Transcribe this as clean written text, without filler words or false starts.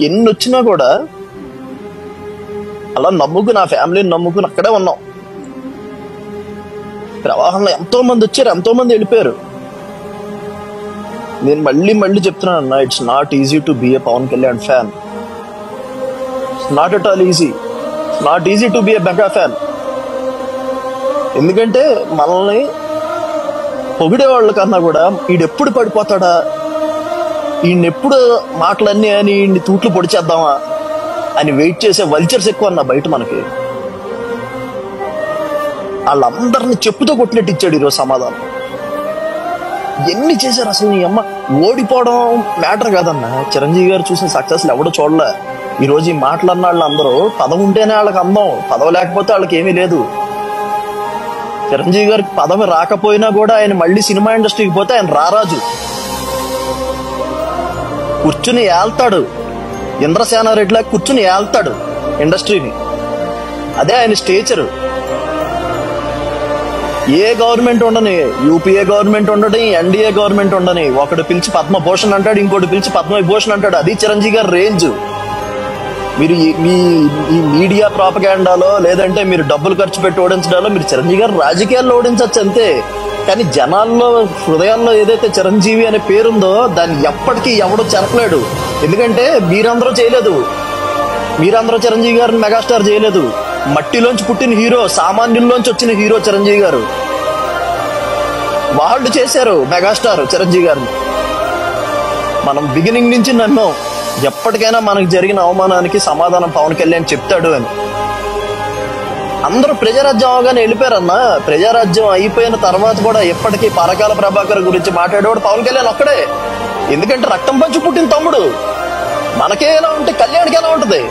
ఎన్ని వచ్చినా కూడా అలా నమ్ముకుని, నా ఫ్యామిలీని నమ్ముకుని అక్కడే ఉన్నాం. ప్రవాహంలో ఎంతో మంది వచ్చారు, ఎంతో మంది వెళ్ళిపోయారు. నేను మళ్ళీ మళ్ళీ చెప్తున్నాను అన్న, it's not easy to be a Pawan Kalyan fan. It's not at all easy. It's not easy to be a mega fan. ఎందుకంటే మనల్ని పొగిడే వాళ్ళ కన్నా కూడా ఈడెప్పుడు పడిపోతాడా, ఈయనెప్పుడు మాటలన్నీ అని ఈయన్ని తూట్లు పొడిచేద్దామా అని వెయిట్ చేసే వల్చర్స్ ఎక్కువ అన్న బయట మనకి. వాళ్ళందరినీ చెప్పుతో కొట్టినట్టు ఇచ్చాడు ఈరోజు సమాధానం. ఎన్ని చేశారు అసలు. నీ అమ్మ, ఓడిపోవడం మ్యాటర్ కాదన్న. చిరంజీవి గారు చూసిన సక్సెస్లు ఎవడో చూడలే. ఈ రోజు ఈ మాటలన్న వాళ్ళు అందరూ పదవి ఉంటేనే వాళ్ళకి అందం, పదవి లేకపోతే వాళ్ళకి ఏమీ లేదు. చిరంజీవి గారికి పదవి రాకపోయినా కూడా ఆయన మళ్ళీ సినిమా ఇండస్ట్రీకి పోతే ఆయన రారాజు, కూర్చుని ఏళ్తాడు. ఇంద్రసేనారెడ్డిలా కూర్చుని ఏళ్తాడు ఇండస్ట్రీని. అదే ఆయన స్టేచరు. ఏ గవర్నమెంట్ ఉండని, యూపీఏ గవర్నమెంట్ ఉండని, ఎన్డీఏ గవర్నమెంట్ ఉండని, ఒకడు పిలిచి పద్మభూషణ్ అంటాడు, ఇంకోటి పిలిచి పద్మవిభూషణ్ అంటాడు. అది చిరంజీవి గారి రేంజ్. మీరు ఈ మీడియా ప్రాపగాండాలో లేదంటే మీరు డబ్బులు ఖర్చు పెట్టి ఓడించడాలో మీరు చిరంజీవి గారు రాజకీయాల్లో ఓడించచ్చు అంతే. కానీ జనాల్లో హృదయాల్లో ఏదైతే చిరంజీవి అనే పేరుందో దాన్ని ఎప్పటికీ ఎవడో చెరపలేడు. ఎందుకంటే మీరందరూ చేయలేదు, మీరందరూ చిరంజీవి గారిని మెగాస్టార్ చేయలేదు. మట్టిలోంచి పుట్టిన హీరో, సామాన్యుల్లోంచి వచ్చిన హీరో చిరంజీవి గారు. వాళ్ళు చేశారు మెగాస్టార్ చిరంజీవి గారిని. మనం బిగినింగ్ నుంచి నమ్మాం ఎప్పటికైనా మనకు జరిగిన అవమానానికి సమాధానం పవన్ కళ్యాణ్ చెప్తాడు అని. అందరూ ప్రజారాజ్యం అవగానే వెళ్ళిపోయారన్నా. ప్రజారాజ్యం అయిపోయిన తర్వాత కూడా ఎప్పటికీ పరకాల ప్రభాకర్ గురించి మాట్లాడేవాడు పవన్ కళ్యాణ్ ఒక్కడే. ఎందుకంటే రక్తం పంచి పుట్టిన తమ్ముడు. మనకే ఎలా ఉంటే కళ్యాణ్కి ఎలా ఉంటది?